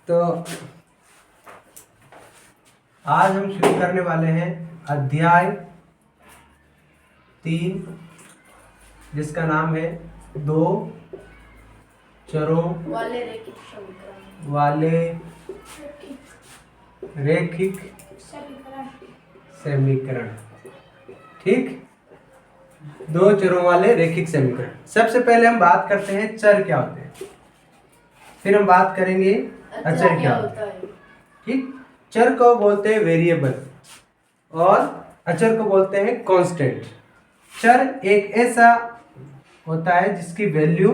तो आज हम शुरू करने वाले हैं अध्याय 3, जिसका नाम है दो चरों वाले रैखिक समीकरण। ठीक, दो चरों वाले रैखिक समीकरण। सबसे पहले हम बात करते हैं चर क्या होते हैं, फिर हम बात करेंगे अचर क्या होता है। ठीक, चर को बोलते हैं वेरिएबल और अचर को बोलते हैं कांस्टेंट। चर एक ऐसा होता है जिसकी वैल्यू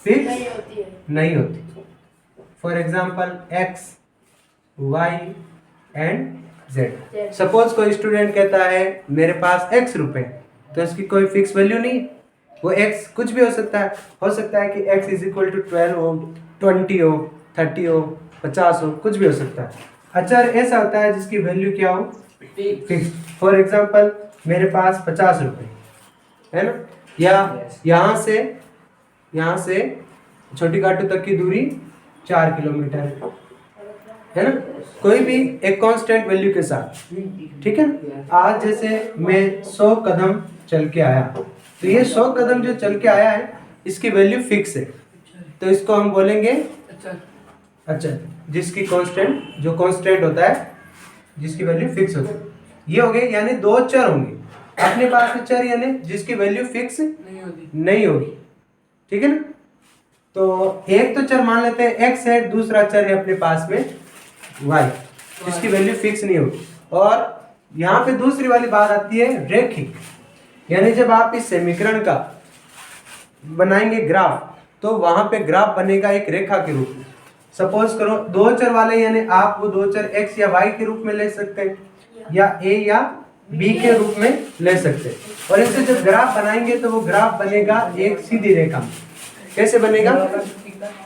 फिक्स नहीं होती। For example x, y and z। Suppose कोई स्टूडेंट कहता है मेरे पास x रुपए, तो इसकी कोई फिक्स वैल्यू नहीं, वो x कुछ भी हो सकता है। हो सकता है कि x इज इक्वल टू 12 हो, 20 हो, 30 हो, 50 हो, कुछ भी हो सकता है। अचर ऐसा होता है जिसकी वैल्यू क्या हो, फिक्स। फॉर एग्जाम्पल मेरे पास 50 रुपए है ना, या यहाँ से छोटी घाटू तक की दूरी 4 किलोमीटर है ना, कोई भी एक कांस्टेंट वैल्यू के साथ। ठीक है, आज जैसे मैं 100 कदम चल के आया, तो ये 100 कदम जो चल के आया है इसकी वैल्यू फिक्स है, तो इसको हम बोलेंगे अचर, जिसकी कांस्टेंट जो कांस्टेंट होता है जिसकी वैल्यू फिक्स होती है। ये हो गए, यानी दो चर होंगे अपने पास में, चर यानी जिसकी वैल्यू फिक्स नहीं होगी। ठीक है ना, तो एक तो चर मान लेते हैं x है, दूसरा चर है अपने पास में y, जिसकी वैल्यू फिक्स नहीं होगी। और यहाँ पे दूसरी वाली बात आती है रैखिक, यानी जब आप इस समीकरण का बनाएंगे ग्राफ, तो वहां पे ग्राफ बनेगा एक रेखा के रूप में। सपोज करो दो चर वाले, यानी आप वो दो चर x या y के रूप में ले सकते हैं, या a या b के रूप में ले सकते हैं। और इससे जब ग्राफ बनाएंगे तो वो ग्राफ बनेगा एक सीधी रेखा। कैसे बनेगा,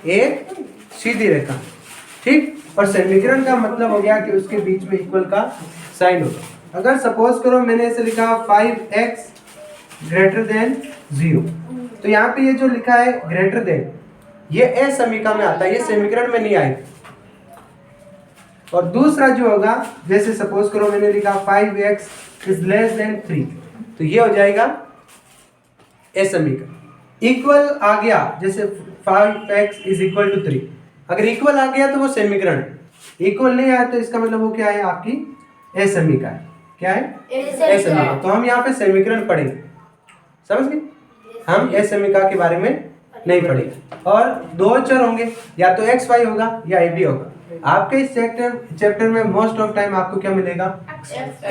एक सीधी रेखा। ठीक, और समीकरण का मतलब हो गया कि उसके बीच में इक्वल का साइन होगा। अगर सपोज करो मैंने ऐसे लिखा 5x ग्रेटर देन 0, तो यहाँ पे ये जो लिखा है ग्रेटर देन, ये ए समीका में आता है, ये समीकरण में नहीं आएगा। और दूसरा जो होगा, जैसे सपोज करो मैंने लिखा 5x इज लेस देन 3, तो ये हो जाएगा ए समीकरण। इक्वल आ गया, जैसे 5x इज इक्वल टू 3, अगर इक्वल आ गया तो वो समीकरण है, इक्वल नहीं आया तो इसका मतलब वो क्या है, आपकी ए समीका है। क्या है, ए समीका। तो हम यहाँ पे समीकरण पढ़ेंगे, समझ गए, हम ए समीका के बारे में नहीं पढ़ेंगे। और दो चर होंगे, या तो x y होगा या a b होगा। आपके इस चैप्टर में मोस्ट ऑफ टाइम आपको क्या मिलेगा,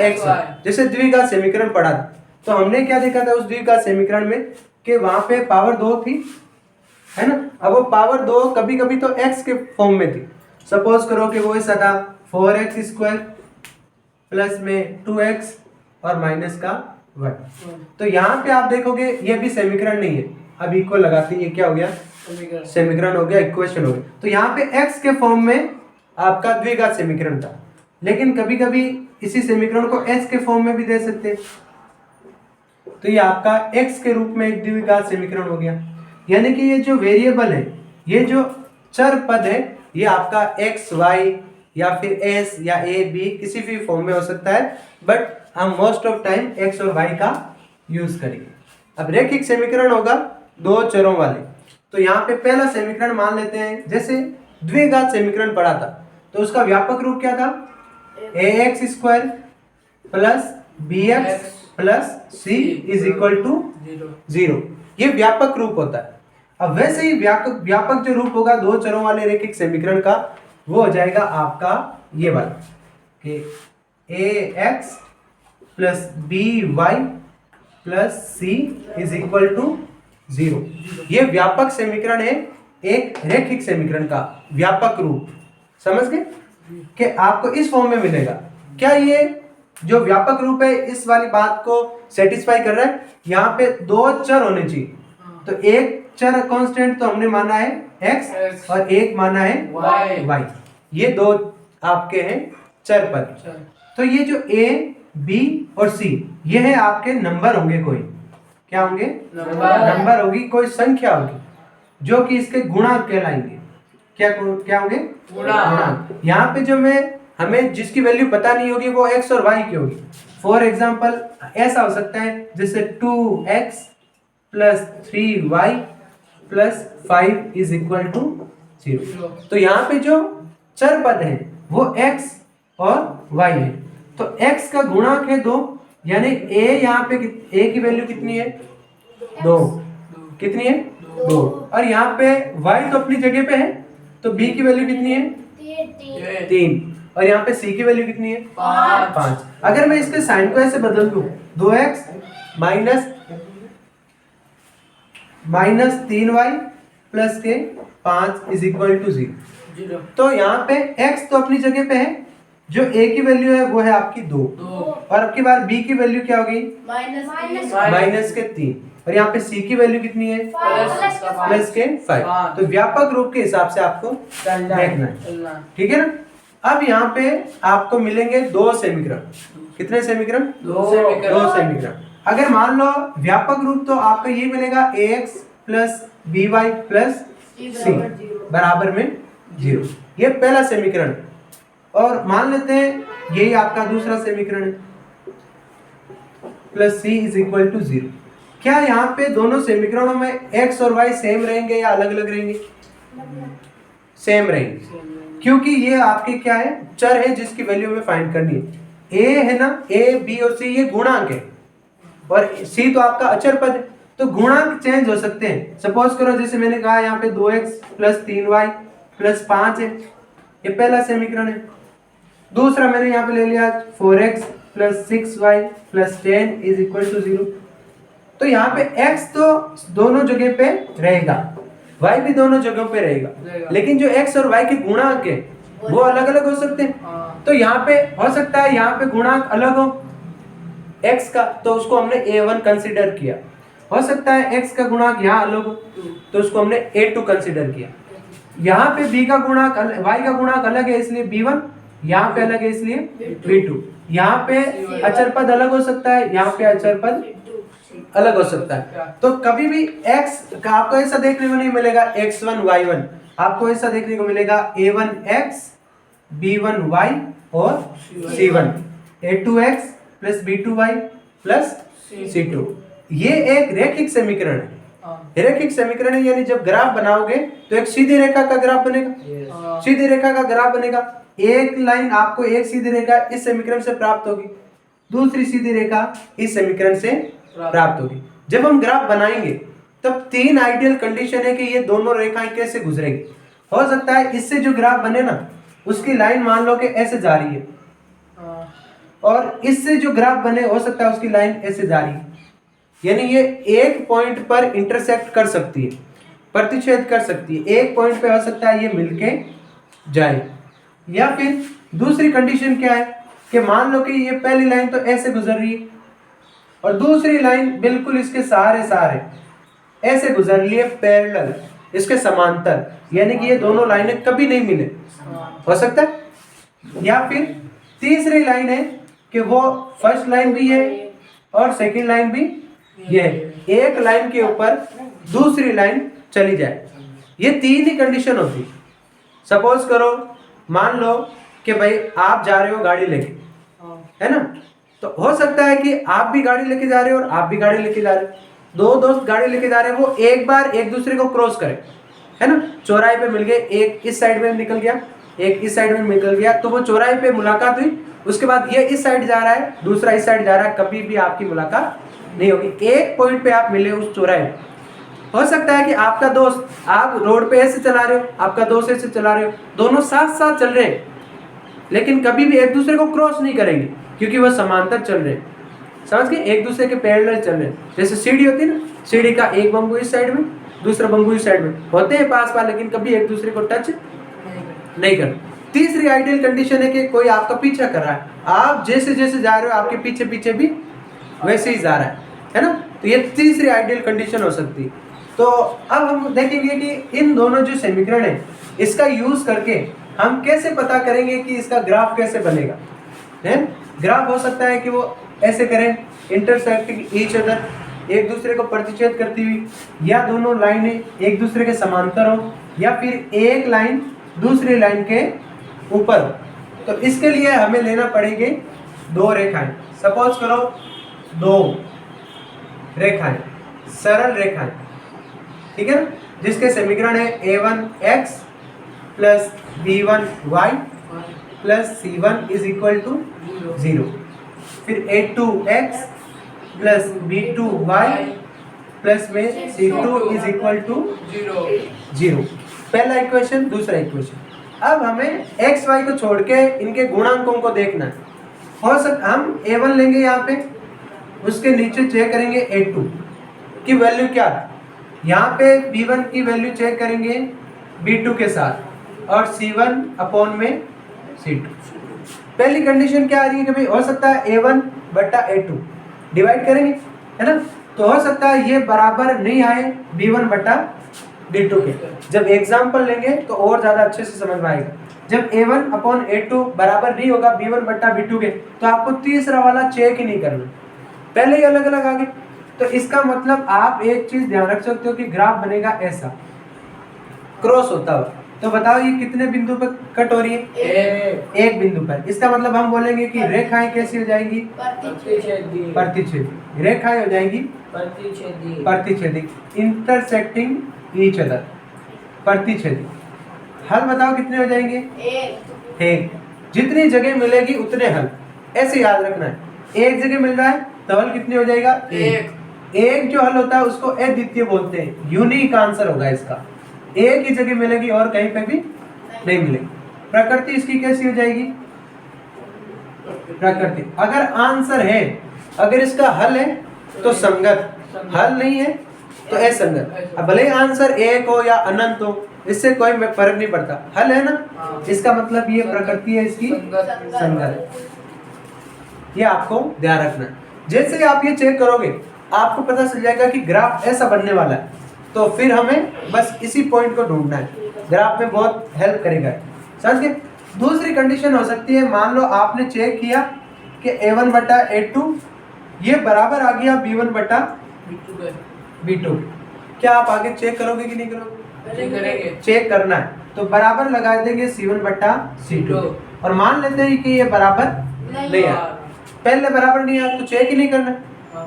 x। जैसे द्विघात समीकरण पढ़ा था, तो हमने क्या देखा था उस द्विघात समीकरण में कि वहां पे पावर 2 थी, है ना। अब वो पावर 2 कभी कभी तो x के फॉर्म में थी। सपोज करो कि वो ऐसा था 4x स्क्वायर प्लस में 2x और माइनस का 1। तो यहाँ पे आप देखोगे ये भी समीकरण नहीं है, अब इक्वल लगाते हैं, ये क्या हो गया, समीकरण हो गया, इक्वेशन हो गया। तो यहाँ पे x के फॉर्म में आपका द्विघात समीकरण था, लेकिन कभी कभी इसी समीकरण को s के फॉर्म में भी दे सकते हैं, तो ये आपका x के रूप में एक द्विघात समीकरण हो गया। यानी कि ये जो वेरिएबल है, ये जो चर पद है, ये आपका x y या फिर s या a b किसी भी फॉर्म में हो सकता है, बट हम मोस्ट ऑफ टाइम x और y का यूज करेंगे। अब रैखिक समीकरण होगा दो चरों वाले, तो यहाँ पे पहला समीकरण मान लेते हैं, जैसे द्विघात समीकरण पढ़ा था, तो उसका व्यापक रूप क्या था, ax square plus bx plus c is equal to 0। ये व्यापक रूप होता है। अब वैसे ही व्यापक जो रूप होगा दो चरों वाले रैखिक समीकरण का, वो हो जाएगा आपका ये वाला कि ax plus by plus c is equal to 0। ये व्यापक समीकरण है, एक रैखिक समीकरण का व्यापक रूप। समझ गए कि आपको इस फॉर्म में मिलेगा। क्या ये जो व्यापक रूप है इस वाली बात को सेटिस्फाई कर रहा है। यहाँ पे दो चर होने चाहिए, तो एक चर कांस्टेंट तो हमने माना है x और एक माना है y। ये दो आपके हैं चर पद। तो ये जो a b और c ये है आपके नंबर होंगे, कोई क्या होंगे, नंबर होगी, कोई संख्या होगी। जो कि इसके गुणांक कहलाएंगे। क्या होंगे? गुणांक। यहाँ पे जो हमें जिसकी वैल्यू पता नहीं होगी वो x और y की होगी। फॉर एग्जाम्पल ऐसा हो सकता है जैसे 2x plus 3y plus 5 is equal to 0। तो यहाँ पे जो चर पद है वो x और y है। तो x का गुणांक है 2, यानी a यहाँ पे a की वैल्यू कितनी है? 2। कितनी है? 2। और यहाँ पे y तो अपनी जगह पे है, तो b की वैल्यू कितनी है? 3। और यहाँ पे c की वैल्यू कितनी है? 5। अगर मैं इसके साइन को ऐसे बदल दूं, 2x माइनस 3y प्लस के 5 इज इक्वल टू 0। तो यहाँ पे x तो अपनी जगह पे है, जो a की वैल्यू है वो है आपकी 2, और अब की बार b की वैल्यू क्या होगी? माइनस के 3। और यहाँ पे c की वैल्यू कितनी है? प्लस के 5। तो व्यापक रूप के हिसाब से आपको देखना है, ठीक है ना। अब यहाँ पे आपको मिलेंगे 2 समीकरण। कितने समीकरण? 2 समीकरण। अगर मान लो व्यापक रूप, तो आपको ये मिलेगा ax plus by plus c बराबर में 0। ये पहला समीकरण। और मान लेते हैं यही आपका दूसरा समीकरण है, plus c is equal to 0। क्या यहाँ पे दोनों समीकरणों में x और y सेम रहेंगे या अलग अलग रहेंगे? सेम रहेंगे, क्योंकि ये आपके क्या है? चर है जिसकी वैल्यू हमें फाइंड करनी है। a है ना, a b और c ये गुणांक है, और c तो आपका अचर पद है। तो गुणांक चेंज हो सकते हैं। सपोज करो जैसे मैंने कहा यहाँ पे 2x प्लस 3y प्लस 5 है, ये पहला समीकरण है। दूसरा मैंने यहाँ पे ले लिया 4x plus 6y plus 10 is equal to 0। तो यहाँ पे x तो दोनों जगह पे रहेगा, y भी दोनों जगहों पे रहेगा, लेकिन जो x और y के गुणांक है वो अलग अलग हो सकते हैं। तो यहाँ पे हो सकता है यहाँ पे गुणांक अलग हो x का, तो उसको हमने a1 कंसीडर किया। हो सकता है x का गुणांक यहाँ अलग हो, तो उसको हमने a2 कंसीडर किया। यहाँ पे b का गुणांक y का गुणांक अलग है इसलिए b1, यहाँ पे अलग है इसलिए b2। यहाँ पे अचर पद अलग हो सकता है, यहाँ पे अचर पद अलग हो सकता है। तो कभी भी x का आपको ऐसा देखने को नहीं मिलेगा x1 y1, आपको ऐसा देखने को मिलेगा a1x b1y और c1 a2x plus b2y plus c2। ये एक रैखिक समीकरण है। रैखिक समीकरण है, यानी जब ग्राफ बनाओगे तो एक सीधी रेखा का ग्राफ बनेगा। सीधी रेखा का ग्राफ बनेगा, एक लाइन आपको एक सीधी रेखा इस समीकरण से प्राप्त होगी, दूसरी सीधी रेखा इस समीकरण से प्राप्त होगी। जब हम ग्राफ बनाएंगे तब 3 आइडियल कंडीशन है कि ये दोनों रेखाएं कैसे गुजरेंगी। हो सकता है इससे जो ग्राफ बने ना, उसकी लाइन मान लो कि ऐसे जा रही है, और इससे जो ग्राफ बने हो सकता है उसकी लाइन ऐसे जा रही है, यानी ये एक पॉइंट पर इंटरसेक्ट कर सकती है, प्रतिच्छेद कर सकती है। एक पॉइंट पे हो सकता है ये मिलके जाए। या फिर दूसरी कंडीशन क्या है कि मान लो कि ये पहली लाइन तो ऐसे गुजर रही है और दूसरी लाइन बिल्कुल इसके सहारे ऐसे गुजर रही है, पैरेलल, इसके समांतर, यानी कि ये दोनों लाइनें कभी नहीं मिले। हो सकता है। या फिर तीसरी लाइन है कि वो फर्स्ट लाइन भी है और सेकंड लाइन भी ये है, एक लाइन के ऊपर दूसरी लाइन चली जाए। ये 3 ही कंडीशन होती। सपोज करो, मान लो कि भाई आप जा रहे हो गाड़ी लेके, है ना, तो हो सकता है कि आप भी गाड़ी लेके जा रहे हो और आप भी गाड़ी लेके जा रहे हो, दो दोस्त गाड़ी लेके जा रहे हैं, वो एक बार एक दूसरे को क्रॉस करें, है ना, चौराहे पे मिल गए, एक इस साइड में निकल गया, एक इस साइड में निकल गया, तो वो चौराहे पे मुलाकात हुई। उसके बाद ये इस साइड जा रहा है, दूसरा इस साइड जा रहा है, कभी भी आपकी मुलाकात नहीं होगी। एक पॉइंट पे आप मिले उस चौराहे। हो सकता है कि आपका दोस्त, आप रोड पे ऐसे चला रहे हो, आपका दोस्त ऐसे चला रहे हो, दोनों साथ साथ चल रहे हैं, लेकिन कभी भी एक दूसरे को क्रॉस नहीं करेंगे क्योंकि वो समांतर चल रहे हैं। समझ गए? एक दूसरे के पैरेलल चल रहे हैं। जैसे सीढ़ी होती है ना, सीढ़ी का एक बंबू इस साइड में, दूसरा बंबू इस साइड में, होते हैं पास पास, लेकिन कभी एक दूसरे को टच नहीं करते। तीसरी आइडियल कंडीशन है कि कोई आपका पीछा कर रहा है, आप जैसे जैसे जा रहे हो आपके पीछे पीछे भी वैसे ही जा रहा है ना, तो ये तीसरी आइडियल कंडीशन हो सकती है। तो अब हम देखेंगे कि इन दोनों जो समीकरण है, इसका यूज करके हम कैसे पता करेंगे कि इसका ग्राफ कैसे बनेगा। है ग्राफ हो सकता है कि वो ऐसे करें, इंटरसेक्टिंग ईच अदर, एक दूसरे को प्रतिच्छेद करती हुई, या दोनों लाइनें एक दूसरे के समांतर हो, या फिर एक लाइन दूसरी लाइन के ऊपर हो। तो इसके लिए हमें लेना पड़ेंगे दो रेखाएं। सपोज करो दो रेखाएं, सरल रेखाएं, ठीक है ना, जिसके समीकरण है a1x plus b1y plus c1 is equal to 0, फिर a2x प्लस b2y प्लस में c2 इज इक्वल टू 0। पहला इक्वेशन, दूसरा इक्वेशन। अब हमें x y को छोड़ के इनके गुणांकों को देखना है। हो सकता हम a1 लेंगे यहाँ पे, उसके नीचे चेक करेंगे a2 की वैल्यू क्या है, यहाँ पे b1 की वैल्यू चेक करेंगे b2 के साथ, और c1 अपॉन में c2। पहली कंडीशन क्या आ रही है कि भाई हो सकता है a1 बटा a2 डिवाइड करेंगे, है ना, तो हो सकता है ये बराबर नहीं आए b1 बटा b2 के। जब एग्जाम्पल लेंगे तो और ज़्यादा अच्छे से समझ में आएगा। जब a1 अपॉन a2 बराबर नहीं होगा b1 बटा b2 के, तो आपको तीसरा वाला चेक ही नहीं करना, पहले ही अलग अलग आ गए। तो इसका मतलब आप एक चीज ध्यान रख सकते हो कि ग्राफ बनेगा ऐसा, क्रॉस होता हुआ। तो बताओ ये कितने बिंदु पर कट हो रही है? एक बिंदु पर। इसका मतलब हम बोलेंगे कि रेखाएं कैसी हो जाएंगी? प्रतिच्छेदी। रेखाएं हो जाएंगी प्रतिच्छेदी, इंटरसेक्टिंग ईच अदर, प्रतिच्छेदी। हल बताओ कितने हो जाएंगे? एक। जितनी जगह मिलेगी उतने हल, ऐसे याद रखना है। एक जगह मिल रहा है तो हल कितने हो जाएगा? एक जो हल होता है उसको अद्वितीय बोलते हैं, यूनिक आंसर होगा इसका। एक ही जगह मिलेगी और कहीं पे भी नहीं मिलेगी। प्रकृति इसकी कैसी हो जाएगी? प्रकृति अगर आंसर है, अगर इसका हल है तो संगत, हल नहीं है तो असंगत। अब भले आंसर एक हो या अनंत हो, इससे कोई फर्क नहीं पड़ता, हल है ना, इसका मतलब ये प्रकृति है इसकी संगत। ये आपको ध्यान रखना है। जैसे आप ये चेक करोगे आपको पता चल जाएगा कि ग्राफ ऐसा बनने वाला है, तो फिर हमें बस इसी पॉइंट को ढूंढना है, ग्राफ में बहुत हेल्प करेगा, समझ गए। दूसरी कंडीशन हो सकती है, मान लो आपने चेक किया कि a1 बटा a2 ये बराबर आ गया b1 बटा b2। क्या आप आगे चेक करोगे कि नहीं करोगे? चेक करना है तो बराबर लगा देंगे c1 बटा c2, और मान लेते हैं कि ये बराबर नहीं है, पहले बराबर नहीं है तो चेक ही नहीं करना।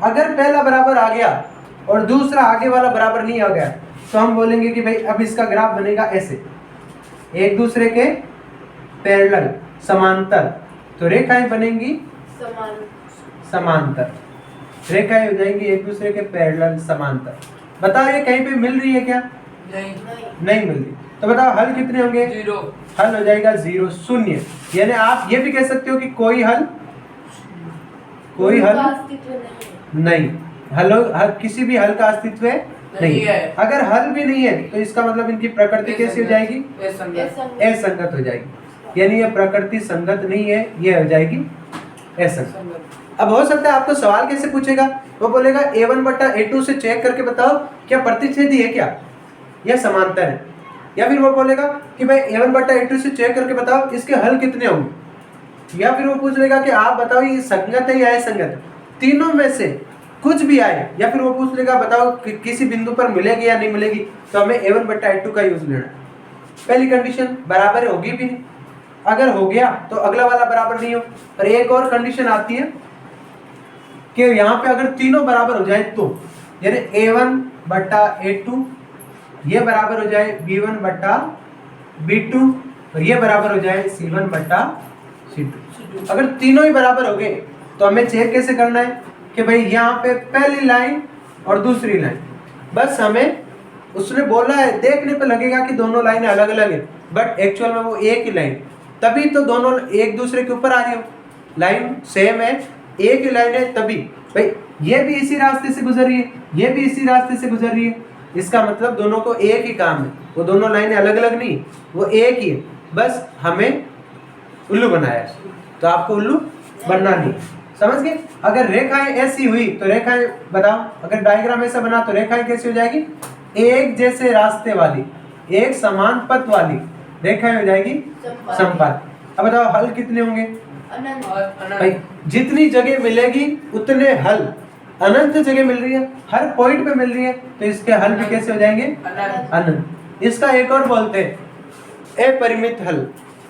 अगर पहला बराबर आ गया और दूसरा आगे वाला बराबर नहीं आ गया, तो हम बोलेंगे कि भाई अब इसका ग्राफ बनेगा ऐसे, एक दूसरे के पैरेलल, समांतर। तो रेखाएं बनेंगी समांतर, रेखाएं हो जाएंगी एक दूसरे के पैरेलल समांतर। बताओ ये कहीं पे मिल रही है क्या? नहीं मिल रही। तो बताओ हल कितने होंगे? 0। हल हो जाएगा 0, शून्य। यानी आप ये भी कह सकते हो कि कोई हल नहीं, हल किसी भी हल का अस्तित्व नहीं है। अगर हल भी नहीं है तो इसका मतलब इनकी प्रकृति कैसी हो जाएगी? असंगत हो जाएगी। यानी ये प्रकृति संगत नहीं है, ये हो जाएगी असंगत। अब हो सकता है आपको सवाल कैसे पूछेगा, वो बोलेगा a1 बटा a2 से चेक करके बताओ क्या प्रतिच्छेदी है क्या या समांतर है, या फिर वो बोलेगा कि भाई a1 बटा a2 से चेक करके बताओ इसके हल कितने होंगे, या फिर वो पूछ लेगा कि आप बताओ ये संगत है या असंगत, तीनों में से कुछ भी आए, या फिर वो पूछ लेगा बताओ कि किसी बिंदु पर मिलेगी या नहीं मिलेगी। तो हमें a1 बटा a2 का यूज लेना है। पहली कंडीशन बराबर होगी भी नहीं, अगर हो गया तो अगला वाला बराबर नहीं हो। और एक और कंडीशन आती है कि यहाँ पे अगर तीनों बराबर हो जाए तो, यानी a1 बटा a2 ये बराबर हो जाए b1 बटा b2 और ये बराबर हो जाए c1 बटा c2। अगर तीनों ही बराबर हो गए तो हमें चेक कैसे करना है कि भाई यहाँ पे पहली लाइन और दूसरी लाइन, बस हमें उसने बोला है, देखने पे लगेगा कि दोनों लाइनें अलग अलग है, बट एक्चुअल में वो एक ही लाइन, तभी तो दोनों एक दूसरे के ऊपर आ रही हो, लाइन सेम है, एक ही लाइन है, तभी भाई ये भी इसी रास्ते से गुजर रही है, ये भी इसी रास्ते से गुजर रही है, इसका मतलब दोनों को एक ही काम है, वो दोनों लाइनें अलग अलग नहीं, वो एक ही है, बस हमें उल्लू बनाया है। तो आपको उल्लू बनना नहीं, समझ गए। अगर रेखाएं ऐसी हुई तो रेखाएं बताओ, अगर डायग्राम ऐसा बना तो रेखाएं कैसी हो जाएगी? एक जैसे रास्ते वाली, एक समान पथ वाली रेखाएं हो जाएगी संपर्क। अब बताओ हल कितने होंगे? भाई जितनी जगह मिलेगी उतने हल, अनंत जगह मिल रही है, हर पॉइंट पे मिल रही है, तो इसके हल भी कैसे हो जाएंगे? अनंत। इसका एक और बोलते हैं अपरिमित हल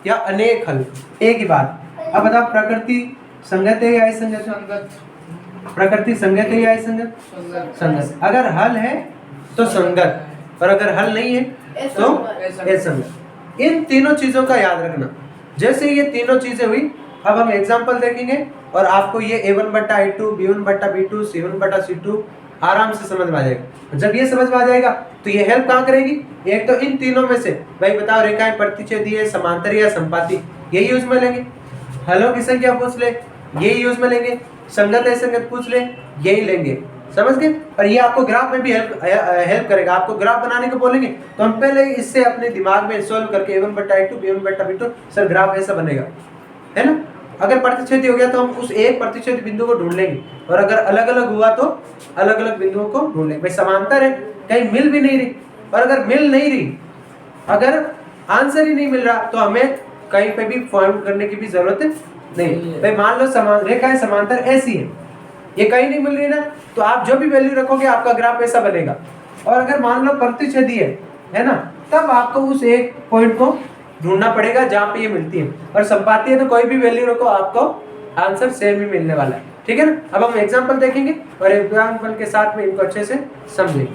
या अनेक हल, एक ही बात। अब बताओ प्रकृति संगत है या असंगत? प्रकृति संगत है या असंगत? संगत। अगर हल है तो संगत, और अगर हल नहीं है तो असंगत। इन तीनों चीजों का याद रखना। जैसे ये तीनों चीजें हुई, अब हम एग्जांपल देखेंगे और आपको ये A1/A2, B1/B2, C1/C2 आराम से समझ में आ जाएगा। जब ये समझ में आ जाएगा तो ये हेल्प कहाँ करेगी? एक तो इन तीनों में से भाई बताओ रेखाएं प्रतिच्छेदीय, समांतर या संपाती, यही यूज में लेंगे। हलों की संख्या पूछ ले, यही यूज में लेंगे। संगत असंगत पूछ ले, यही लेंगे। समझ गए? और ये आपको ग्राफ में भी हेल्प करेगा। आपको ग्राफ बनाने को बोलेंगे तो हम पहले इससे अपने दिमाग में सोल्व करके A1/A2, B1/B2, सर ग्राफ ऐसा बनेगा, है ना। अगर प्रतिच्छेदी हो गया तो हम उस एक प्रतिच्छेदी बिंदु को ढूंढ लेंगे, और अगर अलग अलग हुआ तो अलग अलग बिंदुओं को ढूंढ लेंगे। भाई समांतर है, कहीं मिल भी नहीं रही, और अगर मिल नहीं रही, अगर आंसर ही नहीं मिल रहा, तो हमें कहीं पे भी फाइंड करने की भी जरूरत नहीं। भाई मान लो रेखाएं समांतर ऐसी है, ये कहीं नहीं मिल रही ना, तो आप जो भी वैल्यू रखोगे आपका ग्राफ ऐसा बनेगा। और अगर मान लो प्रतिच्छेदी है ना, तब आपको उस एक पॉइंट को ढूंढना पड़ेगा जहां पे ये मिलती है। और संपाती है तो कोई भी वैल्यू रखो, आपको आंसर सेम ही मिलने वाला है। ठीक है ना। अब हम एग्जांपल देखेंगे और एग्जांपल के साथ में इनको अच्छे से समझेंगे।